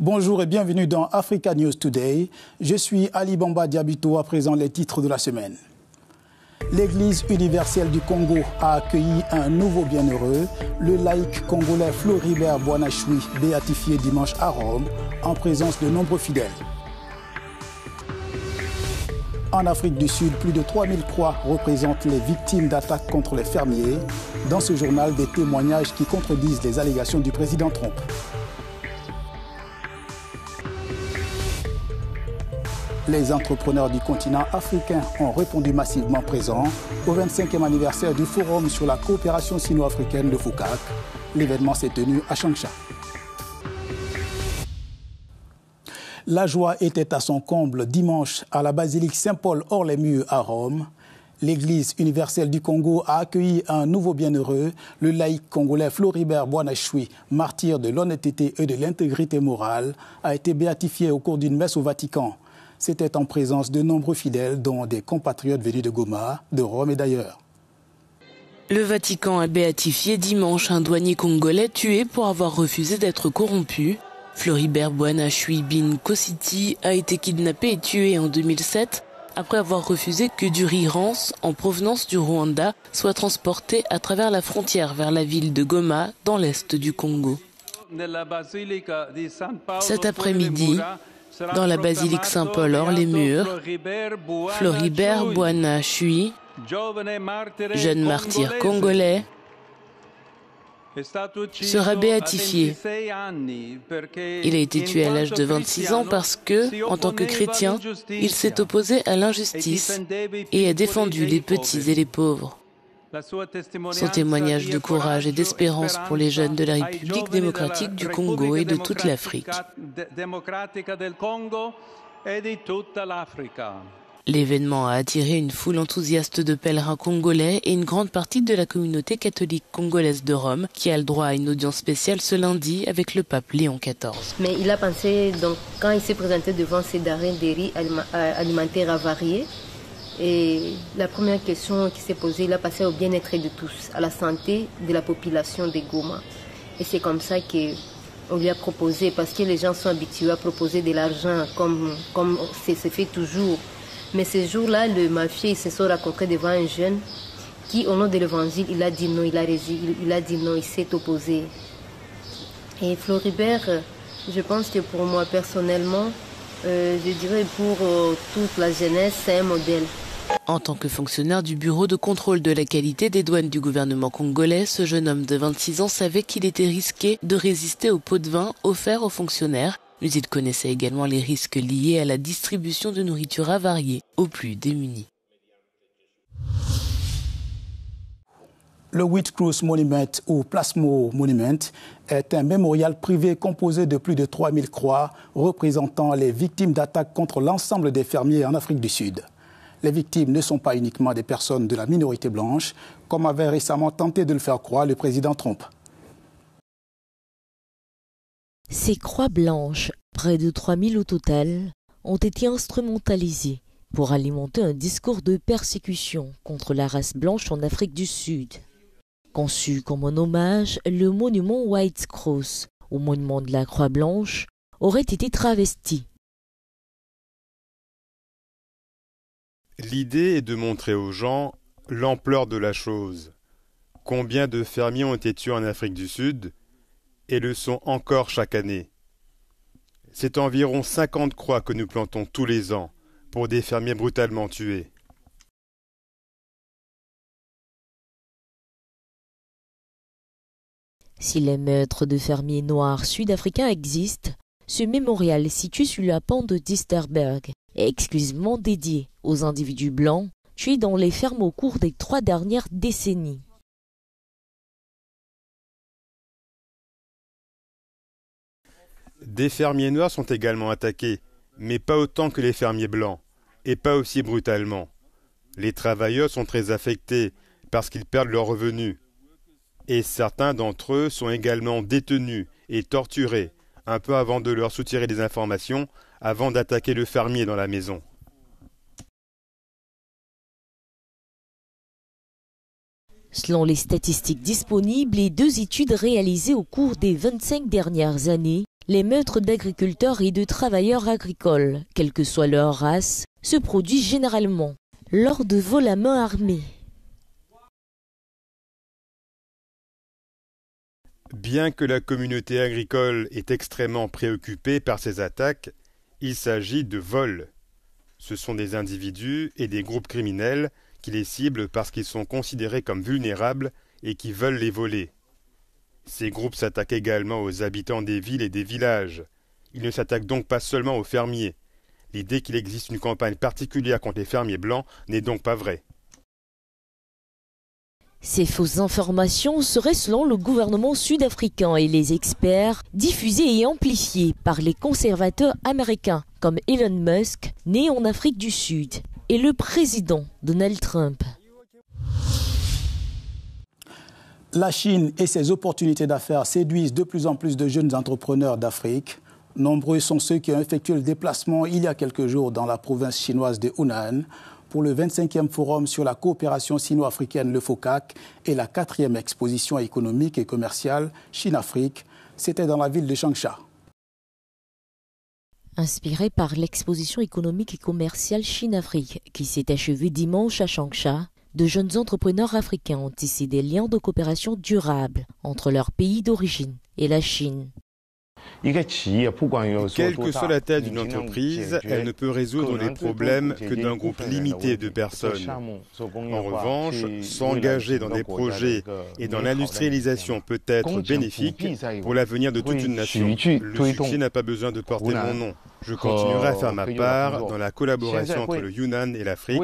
Bonjour et bienvenue dans Africa News Today. Je suis Ali Bamba Diabito, à présent les titres de la semaine. L'Église universelle du Congo a accueilli un nouveau bienheureux, le laïc congolais Floribert Boanachui, béatifié dimanche à Rome, en présence de nombreux fidèles. En Afrique du Sud, plus de 3000 croix représentent les victimes d'attaques contre les fermiers. Dans ce journal, des témoignages qui contredisent les allégations du président Trump. Les entrepreneurs du continent africain ont répondu massivement présents au 25e anniversaire du Forum sur la coopération sino-africaine de FOCAC. L'événement s'est tenu à Changsha. La joie était à son comble dimanche à la basilique Saint-Paul hors les murs à Rome. L'Église universelle du Congo a accueilli un nouveau bienheureux, le laïc congolais Floribert Boanachui, martyr de l'honnêteté et de l'intégrité morale, a été béatifié au cours d'une messe au Vatican. C'était en présence de nombreux fidèles, dont des compatriotes venus de Goma, de Rome et d'ailleurs. Le Vatican a béatifié dimanche un douanier congolais tué pour avoir refusé d'être corrompu. Floribert Boanachui Bin Kositi a été kidnappé et tué en 2007 après avoir refusé que du riz rance en provenance du Rwanda soit transporté à travers la frontière vers la ville de Goma dans l'est du Congo. Cet après-midi, dans la basilique Saint-Paul hors les murs, Floribert Boanachui, jeune martyr congolais, sera béatifié. Il a été tué à l'âge de 26 ans parce que, en tant que chrétien, il s'est opposé à l'injustice et a défendu les petits et les pauvres. Son témoignage de courage et d'espérance pour les jeunes de la République démocratique du Congo et de toute l'Afrique. L'événement a attiré une foule enthousiaste de pèlerins congolais et une grande partie de la communauté catholique congolaise de Rome qui a le droit à une audience spéciale ce lundi avec le pape Léon XIV. Mais il a pensé, donc, quand il s'est présenté devant ces darins des riz alimentaires avariés, et la première question qui s'est posée, il a passé au bien-être de tous, à la santé de la population de Goma. Et c'est comme ça qu'on lui a proposé, parce que les gens sont habitués à proposer de l'argent comme c'est fait toujours. Mais ce jour-là, le mafieux, il se sont rencontrés devant un jeune qui, au nom de l'évangile, il a dit non, il a dit non, il s'est opposé. Et Floribert, je pense que pour moi personnellement, je dirais pour toute la jeunesse, c'est un modèle. En tant que fonctionnaire du bureau de contrôle de la qualité des douanes du gouvernement congolais, ce jeune homme de 26 ans savait qu'il était risqué de résister au pot de vin offert aux fonctionnaires, mais il connaissait également les risques liés à la distribution de nourriture avariée aux plus démunis. Le Wheatcross Monument ou Plasmo Monument est un mémorial privé composé de plus de 3000 croix représentant les victimes d'attaques contre l'ensemble des fermiers en Afrique du Sud. Les victimes ne sont pas uniquement des personnes de la minorité blanche, comme avait récemment tenté de le faire croire le président Trump. Ces croix blanches, près de 3000 au total, ont été instrumentalisées pour alimenter un discours de persécution contre la race blanche en Afrique du Sud. Conçu comme un hommage, le monument White Cross, au monument de la Croix Blanche, aurait été travesti. L'idée est de montrer aux gens l'ampleur de la chose. Combien de fermiers ont été tués en Afrique du Sud et le sont encore chaque année. C'est environ 50 croix que nous plantons tous les ans pour des fermiers brutalement tués. Si les meurtres de fermiers noirs sud-africains existent, ce mémorial situé sur la pente d'Easterberg est exclusivement dédié aux individus blancs tués dans les fermes au cours des 3 dernières décennies. Des fermiers noirs sont également attaqués, mais pas autant que les fermiers blancs, et pas aussi brutalement. Les travailleurs sont très affectés parce qu'ils perdent leurs revenus. Et certains d'entre eux sont également détenus et torturés un peu avant de leur soutirer des informations avant d'attaquer le fermier dans la maison. Selon les statistiques disponibles et 2 études réalisées au cours des 25 dernières années, Les meurtres d'agriculteurs et de travailleurs agricoles, quelle que soit leur race, se produisent généralement lors de vols à main armée. Bien que la communauté agricole est extrêmement préoccupée par ces attaques, il s'agit de vols. Ce sont des individus et des groupes criminels qui les ciblent parce qu'ils sont considérés comme vulnérables et qui veulent les voler. Ces groupes s'attaquent également aux habitants des villes et des villages. Ils ne s'attaquent donc pas seulement aux fermiers. L'idée qu'il existe une campagne particulière contre les fermiers blancs n'est donc pas vraie. Ces fausses informations seraient, selon le gouvernement sud-africain et les experts, diffusées et amplifiées par les conservateurs américains comme Elon Musk, né en Afrique du Sud, et le président Donald Trump. La Chine et ses opportunités d'affaires séduisent de plus en plus de jeunes entrepreneurs d'Afrique. Nombreux sont ceux qui ont effectué le déplacement il y a quelques jours dans la province chinoise de Hunan pour le 25e forum sur la coopération sino-africaine, le FOCAC, et la 4e exposition économique et commerciale Chine-Afrique. C'était dans la ville de Changsha. Inspiré par l'exposition économique et commerciale Chine-Afrique qui s'est achevée dimanche à Changsha, de jeunes entrepreneurs africains ont tissé des liens de coopération durables entre leur pays d'origine et la Chine. Quelle que soit la taille d'une entreprise, elle ne peut résoudre les problèmes que d'un groupe limité de personnes. En revanche, s'engager dans des projets et dans l'industrialisation peut être bénéfique pour l'avenir de toute une nation. Le succès n'a pas besoin de porter mon nom. Je continuerai à faire ma part dans la collaboration entre le Yunnan et l'Afrique,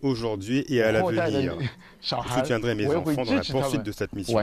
aujourd'hui et à l'avenir. Je soutiendrai mes enfants dans la poursuite de cette mission.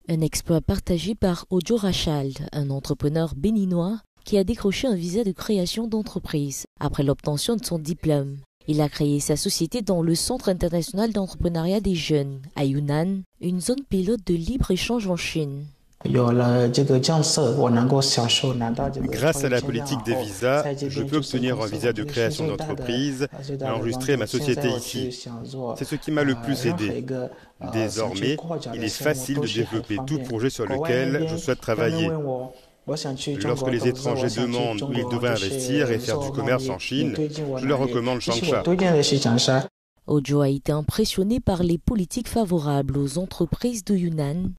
Un exploit partagé par Ojo Rachald, un entrepreneur béninois qui a décroché un visa de création d'entreprise après l'obtention de son diplôme. Il a créé sa société dans le Centre international d'entrepreneuriat des jeunes, à Yunnan, une zone pilote de libre-échange en Chine. Grâce à la politique des visas, je peux obtenir un visa de création d'entreprise et enregistrer ma société ici. C'est ce qui m'a le plus aidé. Désormais, il est facile de développer tout projet sur lequel je souhaite travailler. Lorsque les étrangers demandent où ils devraient investir et faire du commerce en Chine, je leur recommande Changsha. Ojo a été impressionné par les politiques favorables aux entreprises de Yunnan,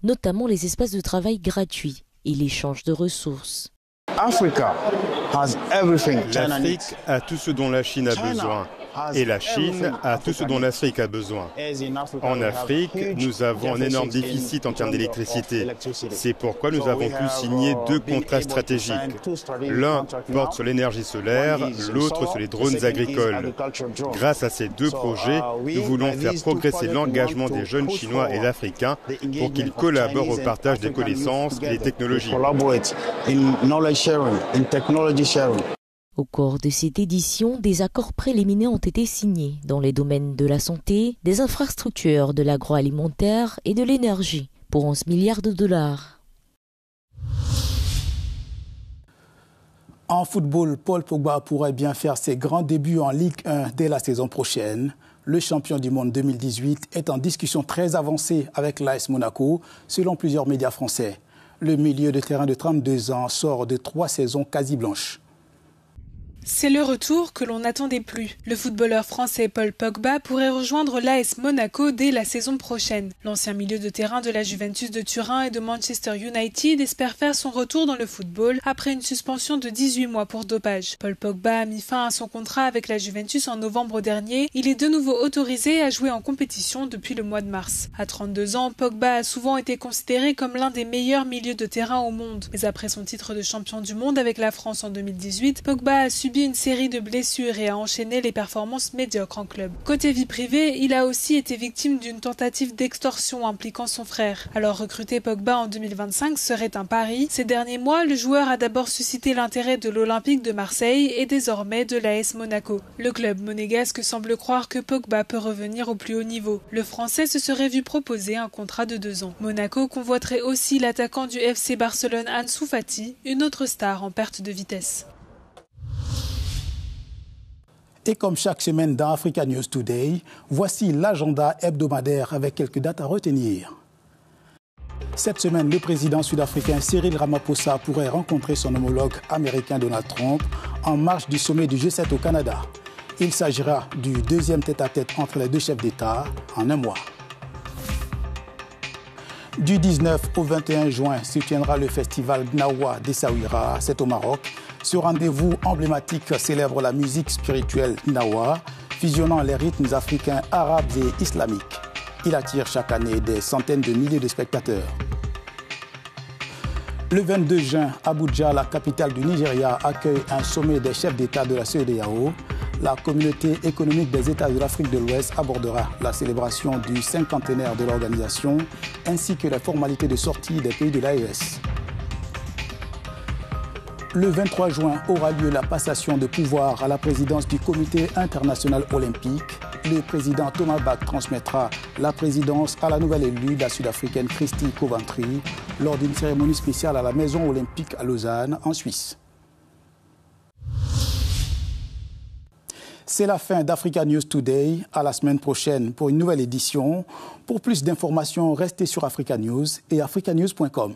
notamment les espaces de travail gratuits et l'échange de ressources. L'Afrique a tout ce dont la Chine a besoin. Et la Chine a tout ce dont l'Afrique a besoin. En Afrique, nous avons un énorme déficit en termes d'électricité. C'est pourquoi nous avons pu signer 2 contrats stratégiques. L'un porte sur l'énergie solaire, l'autre sur les drones agricoles. Grâce à ces 2 projets, nous voulons faire progresser l'engagement des jeunes Chinois et Africains pour qu'ils collaborent au partage des connaissances et des technologies. Au cours de cette édition, des accords préliminaires ont été signés dans les domaines de la santé, des infrastructures, de l'agroalimentaire et de l'énergie pour 11 milliards de dollars. En football, Paul Pogba pourrait bien faire ses grands débuts en Ligue 1 dès la saison prochaine. Le champion du monde 2018 est en discussion très avancée avec l'AS Monaco, selon plusieurs médias français. Le milieu de terrain de 32 ans sort de 3 saisons quasi blanches. C'est le retour que l'on n'attendait plus. Le footballeur français Paul Pogba pourrait rejoindre l'AS Monaco dès la saison prochaine. L'ancien milieu de terrain de la Juventus de Turin et de Manchester United espère faire son retour dans le football après une suspension de 18 mois pour dopage. Paul Pogba a mis fin à son contrat avec la Juventus en novembre dernier. Il est de nouveau autorisé à jouer en compétition depuis le mois de mars. À 32 ans, Pogba a souvent été considéré comme l'un des meilleurs milieux de terrain au monde. Mais après son titre de champion du monde avec la France en 2018, Pogba a subi une série de blessures et a enchaîné les performances médiocres en club. Côté vie privée, il a aussi été victime d'une tentative d'extorsion impliquant son frère. Alors recruter Pogba en 2025 serait un pari. Ces derniers mois, le joueur a d'abord suscité l'intérêt de l'Olympique de Marseille et désormais de l'AS Monaco. Le club monégasque semble croire que Pogba peut revenir au plus haut niveau. Le Français se serait vu proposer un contrat de 2 ans. Monaco convoiterait aussi l'attaquant du FC Barcelone Ansu Fati, une autre star en perte de vitesse. Et comme chaque semaine dans Africa News Today, voici l'agenda hebdomadaire avec quelques dates à retenir. Cette semaine, le président sud-africain Cyril Ramaphosa pourrait rencontrer son homologue américain Donald Trump en marge du sommet du G7 au Canada. Il s'agira du deuxième tête-à-tête entre les deux chefs d'État en un mois. Du 19 au 21 juin se tiendra le festival Gnawa d'Essaouira, c'est au Maroc. Ce rendez-vous emblématique célèbre la musique spirituelle Gnawa, fusionnant les rythmes africains, arabes et islamiques. Il attire chaque année des centaines de milliers de spectateurs. Le 22 juin, Abuja, la capitale du Nigeria, accueille un sommet des chefs d'État de la CEDEAO. La communauté économique des États de l'Afrique de l'Ouest abordera la célébration du cinquantenaire de l'organisation ainsi que les formalités de sortie des pays de l'AES. Le 23 juin aura lieu la passation de pouvoir à la présidence du Comité international olympique. Le président Thomas Bach transmettra la présidence à la nouvelle élue, la sud-africaine Christy Coventry, lors d'une cérémonie spéciale à la Maison olympique à Lausanne, en Suisse. C'est la fin d'Africa News Today. À la semaine prochaine pour une nouvelle édition. Pour plus d'informations, restez sur Africa News et africanews.com.